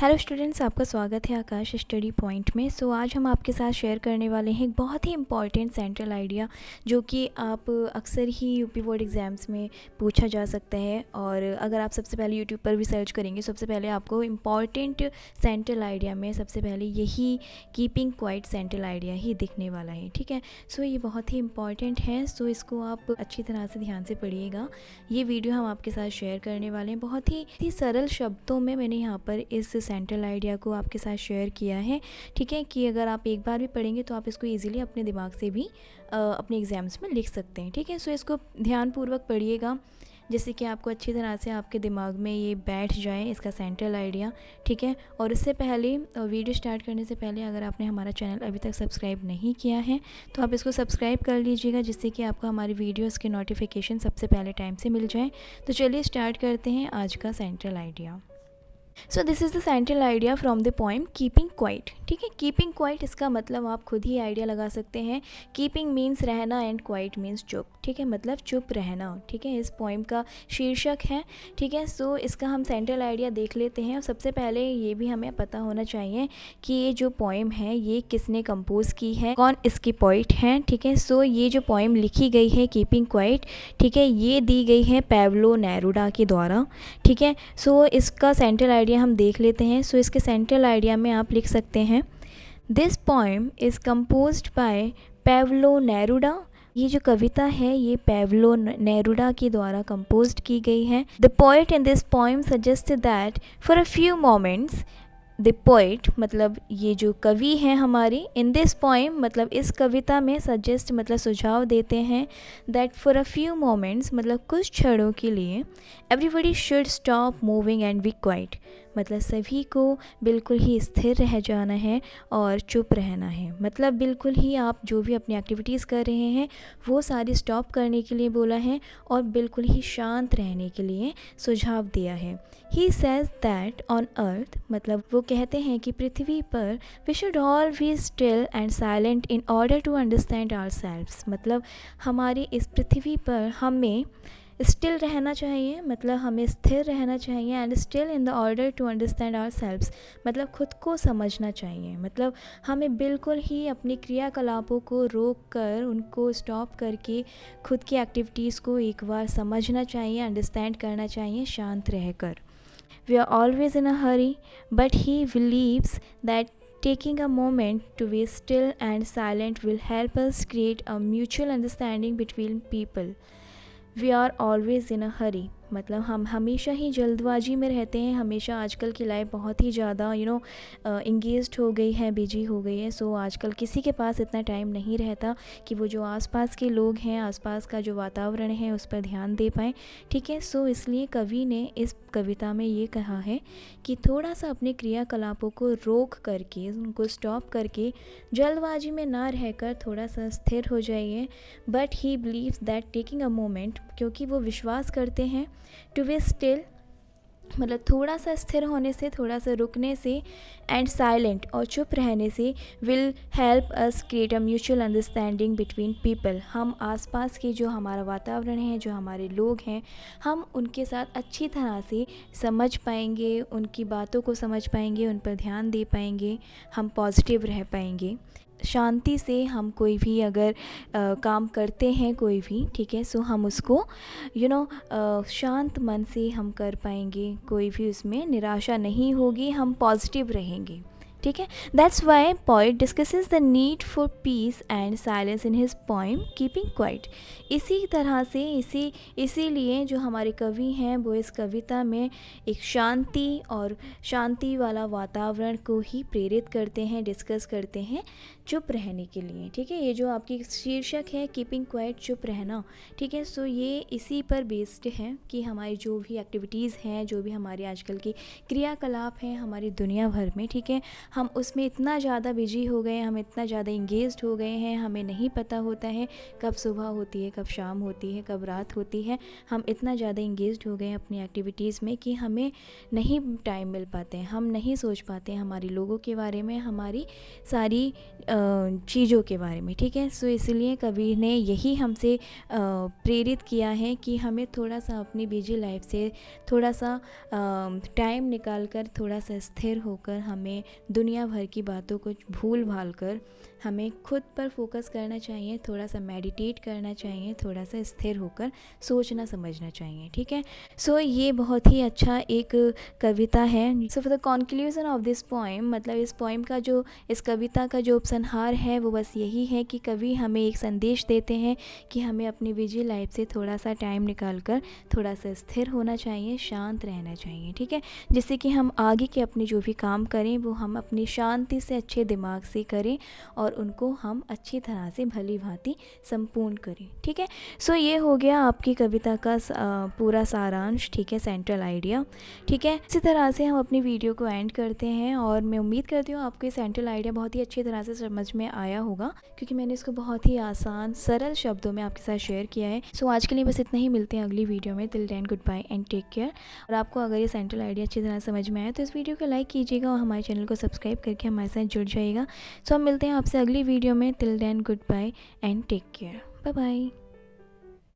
Hello students, आपका स्वागत है आकाश स्टडी पॉइंट में। आज हम आपके साथ शेयर करने वाले हैं एक बहुत ही इंपॉर्टेंट सेंट्रल आइडिया जो कि आप अक्सर ही यूपी बोर्ड एग्ज़ाम्स में पूछा जा सकता है। और अगर आप सबसे पहले यूट्यूब पर भी सर्च करेंगे, सबसे पहले आपको इम्पॉर्टेंट सेंट्रल आइडिया में सबसे पहले यही कीपिंग क्वाइट सेंट्रल आइडिया ही दिखने वाला है। ठीक है, ये बहुत ही इंपॉर्टेंट है। इसको आप अच्छी तरह से ध्यान से पढ़िएगा। ये वीडियो हम आपके साथ शेयर करने वाले हैं। बहुत ही सरल शब्दों में मैंने यहाँ पर इस सेंट्रल आइडिया को आपके साथ शेयर किया है। ठीक है, कि अगर आप एक बार भी पढ़ेंगे तो आप इसको इजीली अपने दिमाग से भी अपने एग्ज़ाम्स में लिख सकते हैं। ठीक है, इसको ध्यानपूर्वक पढ़िएगा जिससे कि आपको अच्छी तरह से आपके दिमाग में ये बैठ जाए इसका सेंट्रल आइडिया। ठीक है, और इससे पहले वीडियो स्टार्ट करने से पहले अगर आपने हमारा चैनल अभी तक सब्सक्राइब नहीं किया है तो आप इसको सब्सक्राइब कर लीजिएगा, जिससे कि आपको हमारी वीडियोस के नोटिफिकेशन सबसे पहले टाइम से मिल जाए। तो चलिए स्टार्ट करते हैं आज का central idea. This is the central idea from the poem keeping quiet. ठीक है, कीपिंग क्वाइट इसका मतलब आप खुद ही आइडिया लगा सकते हैं। कीपिंग मीन्स रहना एंड क्वाइट मीन्स चुप। ठीक है, मतलब चुप रहना। ठीक है, इस पोइम का शीर्षक है। ठीक है, इसका हम सेंट्रल आइडिया देख लेते हैं। और सबसे पहले ये भी हमें पता होना चाहिए कि ये जो पोइम है ये किसने कंपोज़ की है, कौन इसकी पोइट हैं। ठीक है, ये जो पोइम लिखी गई है कीपिंग क्वाइट, ठीक है, ये दी गई है पाब्लो नेरुडा के द्वारा। ठीक है, इसका सेंट्रल आइडिया हम देख लेते हैं। इसके सेंट्रल आइडिया में आप लिख सकते हैं, this poem is composed bye Pablo Neruda. ये जो कविता है ये पाब्लो नेरुडा के द्वारा कंपोज्ड की गई है। The poet in this poem suggest that for a few moments, the poet मतलब ये जो कवि हैं हमारे, इन दिस पोएम मतलब इस कविता में सजेस्ट मतलब सुझाव देते हैं, that for a few moments मतलब कुछ क्षणों के लिए, everybody should stop moving and be quiet मतलब सभी को बिल्कुल ही स्थिर रह जाना है और चुप रहना है। मतलब बिल्कुल ही आप जो भी अपनी एक्टिविटीज़ कर रहे हैं वो सारी स्टॉप करने के लिए बोला है और बिल्कुल ही शांत रहने के लिए सुझाव दिया है। He says that on earth मतलब वो कहते हैं कि पृथ्वी पर we should all be still and silent in order to understand ourselves मतलब हमारी इस पृथ्वी पर हमें स्टिल रहना चाहिए, मतलब हमें स्थिर रहना चाहिए। And still in the order to understand ourselves मतलब खुद को समझना चाहिए। मतलब हमें बिल्कुल ही अपनी क्रियाकलापों को रोक कर, उनको स्टॉप करके खुद की एक्टिविटीज़ को एक बार समझना चाहिए, अंडरस्टैंड करना चाहिए शांत रहकर। We are always in a hurry but he believes that taking a moment to be still and silent will help us create a mutual understanding between people. We are always in a hurry मतलब हम हमेशा ही जल्दबाजी में रहते हैं। हमेशा आजकल की लाइफ बहुत ही ज़्यादा इंगेज्ड हो गई है, बिजी हो गई है। आजकल किसी के पास इतना टाइम नहीं रहता कि वो जो आसपास के लोग हैं, आसपास का जो वातावरण है उस पर ध्यान दे पाएँ। ठीक है, इसलिए कवि ने इस कविता में ये कहा है कि थोड़ा सा अपने क्रियाकलापों को रोक करके, उनको स्टॉप करके, जल्दबाजी में ना रहकर थोड़ा सा स्थिर हो जाइए। But he believes that taking a moment क्योंकि वो विश्वास करते हैं, टू बी स्टिल मतलब थोड़ा सा स्थिर होने से, थोड़ा सा रुकने से, एंड साइलेंट और चुप रहने से, will help us create a mutual understanding between people हम आसपास के जो हमारा वातावरण है, जो हमारे लोग हैं, हम उनके साथ अच्छी तरह से समझ पाएंगे, उनकी बातों को समझ पाएंगे, उन पर ध्यान दे पाएंगे, हम पॉजिटिव रह पाएंगे। शांति से हम कोई भी अगर काम करते हैं कोई भी, ठीक है, हम उसको शांत मन से हम कर पाएंगे। कोई भी उसमें निराशा नहीं होगी, हम पॉजिटिव रहेंगे। ठीक है, that's why poet discusses the need for piece and silence in his poem keeping quiet. इसी तरह से इसीलिए जो हमारे कवि हैं वो इस कविता में एक शांति और शांति वाला वातावरण को ही प्रेरित करते हैं, डिस्कस करते हैं चुप रहने के लिए। ठीक है, ये जो आपकी शीर्षक है कीपिंग क्वाइट, चुप रहना। ठीक है, ये इसी पर बेस्ड है कि हमारी जो भी एक्टिविटीज़ हैं, जो भी हमारी आजकल की क्रियाकलाप हैं हमारी दुनिया भर में, ठीक है, हम उसमें इतना ज़्यादा बिजी हो गए, हम इतना ज़्यादा इंगेज्ड हो गए हैं, हमें नहीं पता होता है कब सुबह होती है, कब शाम होती है, कब रात होती है। हम इतना ज़्यादा इंगेज्ड हो गए हैं अपनी एक्टिविटीज़ में कि हमें नहीं टाइम मिल पाते हैं, हम नहीं सोच पाते हैं हमारी लोगों के बारे में, हमारी सारी चीज़ों के बारे में, ठीक है। सो इसलिए कबीर ने यही हमसे प्रेरित किया है कि हमें थोड़ा सा अपनी बिजी लाइफ से थोड़ा सा टाइम निकाल कर, थोड़ा सा स्थिर होकर, हमें दुनिया भर की बातों को भूल भाल कर हमें खुद पर फोकस करना चाहिए, थोड़ा सा मेडिटेट करना चाहिए, थोड़ा सा स्थिर होकर सोचना समझना चाहिए, ठीक है। सो ये बहुत ही अच्छा एक कविता है। So for the conclusion of this poem, मतलब इस पोएम का जो, इस कविता का जो उपसंहार है वो बस यही है कि कवि हमें एक संदेश देते हैं कि हमें अपनी बिजी लाइफ से थोड़ा सा टाइम निकाल कर थोड़ा सा स्थिर होना चाहिए, शांत रहना चाहिए, ठीक है। जिससे कि हम आगे के अपने जो भी काम करें वो हम अपनी शांति से, अच्छे दिमाग से करें और उनको हम अच्छी तरह से भली भांति संपूर्ण करें, ठीक है। सो ये हो गया आपकी कविता का पूरा सारांश, ठीक है, सेंट्रल आइडिया, ठीक है। इसी तरह से हम अपनी वीडियो को एंड करते हैं और मैं उम्मीद करती हूँ आपको सेंट्रल आइडिया बहुत ही अच्छी तरह से समझ में आया होगा, क्योंकि मैंने इसको बहुत ही आसान सरल शब्दों में आपके साथ शेयर किया है। सो आज के लिए बस इतना ही, मिलते हैं अगली वीडियो में। Till then goodbye and take care. और आपको अगर ये सेंट्रल आइडिया अच्छी तरह समझ में आया तो इस वीडियो को लाइक कीजिएगा और हमारे चैनल को सब्सक्राइब करके हमारे साथ जुड़ जाइएगा। सो हम मिलते हैं आपसे अगली वीडियो में। Till then goodbye and take care. Bye bye.